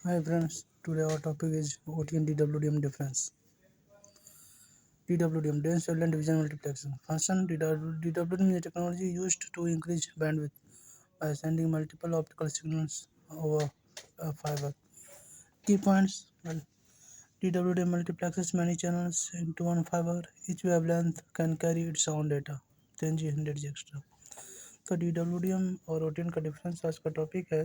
Hi friends, today our topic is OT and DWDM difference. DWDM, Dense Wavelength Division Multiplexing. Function DWDM is a technology used to increase bandwidth by sending multiple optical signals over a fiber. Key points: DWDM multiplexes many channels into one fiber. Each wavelength can carry its own data, 10G 100G extra. तो DWDM और OTN का difference आज का topic है।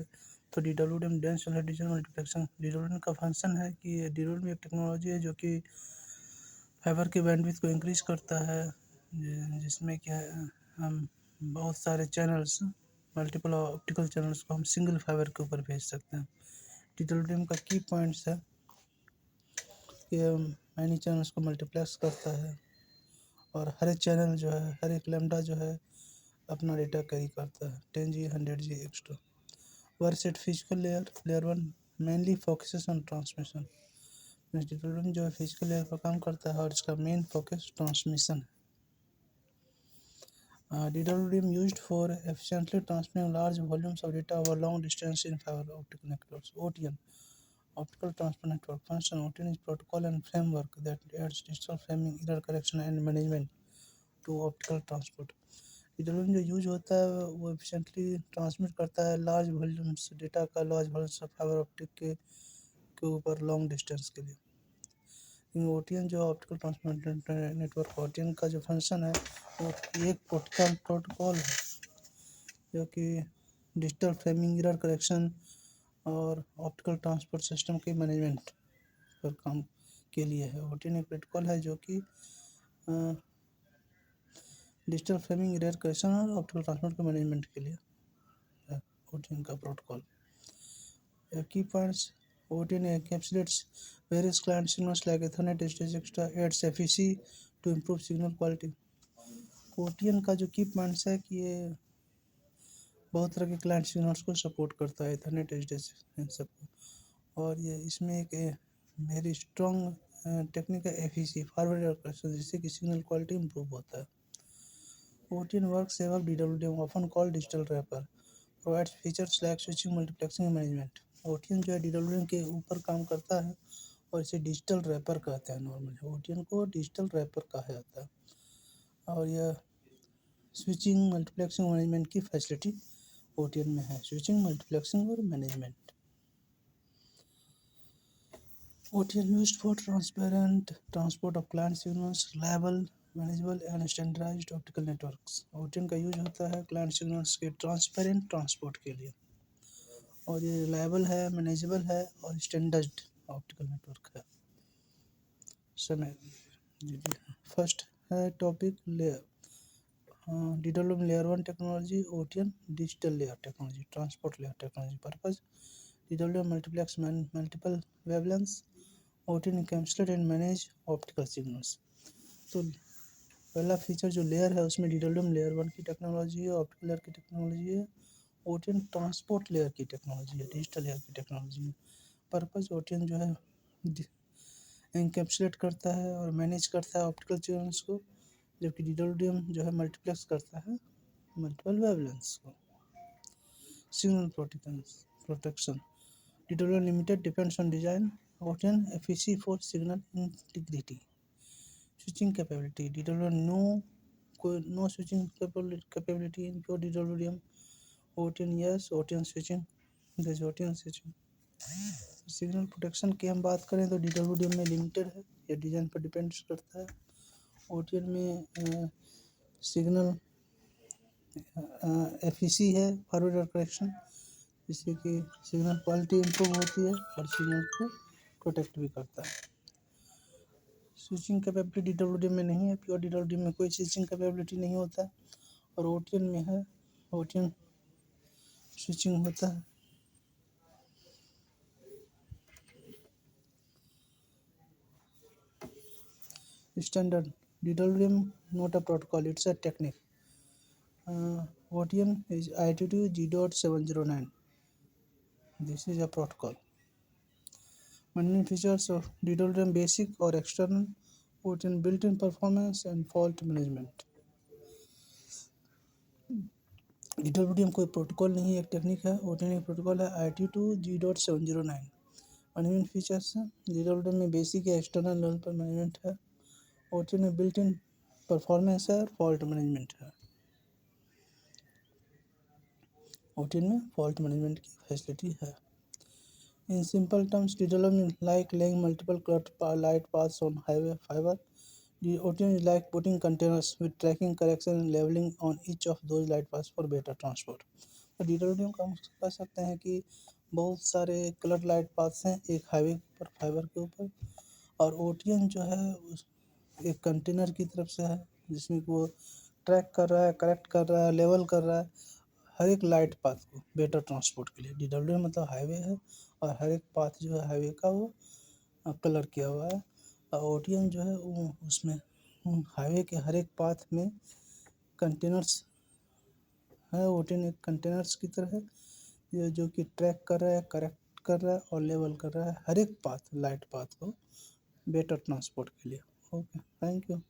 तो DWDM dense वाला digital multiplexing DWDM का function है कि DWDM एक टेक्नोलॉजी है जो कि फाइबर के बैंडविड्थ को इंक्रीज करता है, जिसमें क्या है, हम बहुत सारे चैनल्स मल्टीपल ऑप्टिकल चैनल्स को हम सिंगल फाइबर के ऊपर भेज सकते हैं। DWDM का की पॉइंट्स है कि मैनी चैनल्स को मल्टीप्लेक्स करता है और हर एक चैनल जो है, हर एक लैम्डा जो है अपना डेटा कैरी करता है, 10G 100G extra. Works at physical layer one mainly focuses on transmission. DWDM जो है फिजिकल लेयर पर काम करता है और इसका मेन फोकस ट्रांसमिशन है। DWDM used for efficiently transmitting large volumes of data over long distance in fibre optic networks. OTN Optical Transfer Network function. OTN is protocol and framework that adds digital framing, error correction and management to optical transport. DWDM जो use होता है वो efficiently transmit करता है large volumes data का, large volumes fibre optic के ऊपर long distance के लिए। OTN जो ऑप्टिकल ट्रांसमिट नेटवर्क, OTN का जो फंक्शन है वो एक प्रोटोकॉल है जो कि डिजिटल फ्रेमिंग, एरर करेक्शन और ऑप्टिकल ट्रांसपोर्ट सिस्टम के मैनेजमेंट पर काम के लिए है। OTN एक प्रोटोकॉल है जो कि डिजिटल फ्रेमिंग, एरर करेक्शन और ऑप्टिकल ट्रांसपोर्ट के मैनेजमेंट के लिए है OTN का protocol. Key points: OTN encapsulates various client signals like Ethernet, SSH, extra, adds FEC to improve signal quality. OTN का जो की पॉइंट्स है कि ये बहुत तरह के क्लाइंट सिग्नल्स को सपोर्ट करता है, Ethernet, SSH इन सबको, और ये इसमें एक वेरी स्ट्रॉन्ग टेक्निक है FEC, फॉरवर्ड एरर करेक्शन, जिससे कि सिग्नल क्वालिटी इंप्रूव होता है। OTN works above DWDM, often called digital wrapper, provides features like switching, multiplexing and management. OTN जो है DWDM के ऊपर काम करता है और इसे डिजिटल रैपर कहते हैं। नॉर्मली OTN को डिजिटल रैपर कहा जाता है और यह स्विचिंग, मल्टीप्लेक्सिंग, मैनेजमेंट की फैसिलिटी OTN में है। स्विचिंग, मल्टीप्लेक्सिंग और management. OTN used for transparent transport of client signals, reliable, manageable and standardised optical networks. OTN का यूज होता है क्लाइंट सिग्नल्स के ट्रांसपेरेंट ट्रांसपोर्ट के लिए और ये रिलायबल है, मैनेजेबल है और स्टैंडर्ड ऑप्टिकल नेटवर्क है। समय फर्स्ट है topic layer. DWDM layer one technology, OTN digital layer technology, transport layer technology. Purpose: DWDM multiplex multiple wavelengths, OTN encapsulate and manage optical signals. तो पहला फीचर जो layer है उसमें DWDM लेयर वन की technology है, optical layer की technology है। OTN transport layer की टेक्नोलॉजी है, डिजिटल लेयर की टेक्नोलॉजी है। पर्पज: OTN जो है एनकैप्सुलेट करता है और मैनेज करता है ऑप्टिकल सिग्नल्स को, जबकि DWDM जो है मल्टीप्लेक्स करता है मल्टीपल वेवलेंथ्स को। Signal protection: DWDM limited depends on design, OTN FEC for signal integrity. Switching capability: DWDM no switching capability in pure DWDM. OTN yes, OTN switching, there is OTN switching. Signal protection की हम बात करें तो DWDM में limited है, यह design पर depend करता है। OTN में सिग्नल FEC है, फॉरवर्ड एरर करेक्शन, जिससे कि सिग्नल क्वालिटी इंप्रूव होती है और सिग्नल को प्रोटेक्ट भी करता है। स्विचिंग कैपेबिलिटी DWDM में नहीं है, प्योर DWDM में कोई स्विचिंग कैपेबिलिटी नहीं होता और OTN में है, OTN स्विचिंग होता है। Standard: DWDM not a protocol, it's a technique. OTN is IEEE G.709. This is a protocol. Many features of DWDM basic or external, OTN built-in performance and fault management. DWDM कोई protocol नहीं है, एक technique है। OTN एक protocol है IEEE G.709, management features हैं, DWM में basic या एक्सटर्नल लेवल पर मैनेजमेंट है। OTN में बिल्ट इन परफॉर्मेंस है और फॉल्ट मैनेजमेंट है। OTN में फॉल्ट मैनेजमेंट की फैसिलिटी है। In simple terms, DWM is like laying multiple light paths on highway fiber. The OTN is like putting containers with tracking, correction and leveling on each of those light paths for better transport. तो DWM का हम कह सकते हैं कि बहुत सारे colour light paths हैं एक हाईवे पर फाइबर के ऊपर, और OTN जो है एक कंटेनर की तरफ से है जिसमें वो ट्रैक कर रहा है, करेक्ट कर रहा है, लेवल कर रहा है हर एक लाइट पाथ को बेटर ट्रांसपोर्ट के लिए। DWM मतलब हाईवे है और हर एक पाथ जो है हाईवे का वो कलर किया हुआ है। और OTN जो है वो उसमें हाईवे के हर एक पाथ में कंटेनर्स है। OTN एक कंटेनर्स की तरह है जो कि ट्रैक कर रहा है, करेक्ट कर रहा है और लेवल कर रहा है हर एक पाथ लाइट पाथ को बेटर ट्रांसपोर्ट के लिए। Okay, thank you.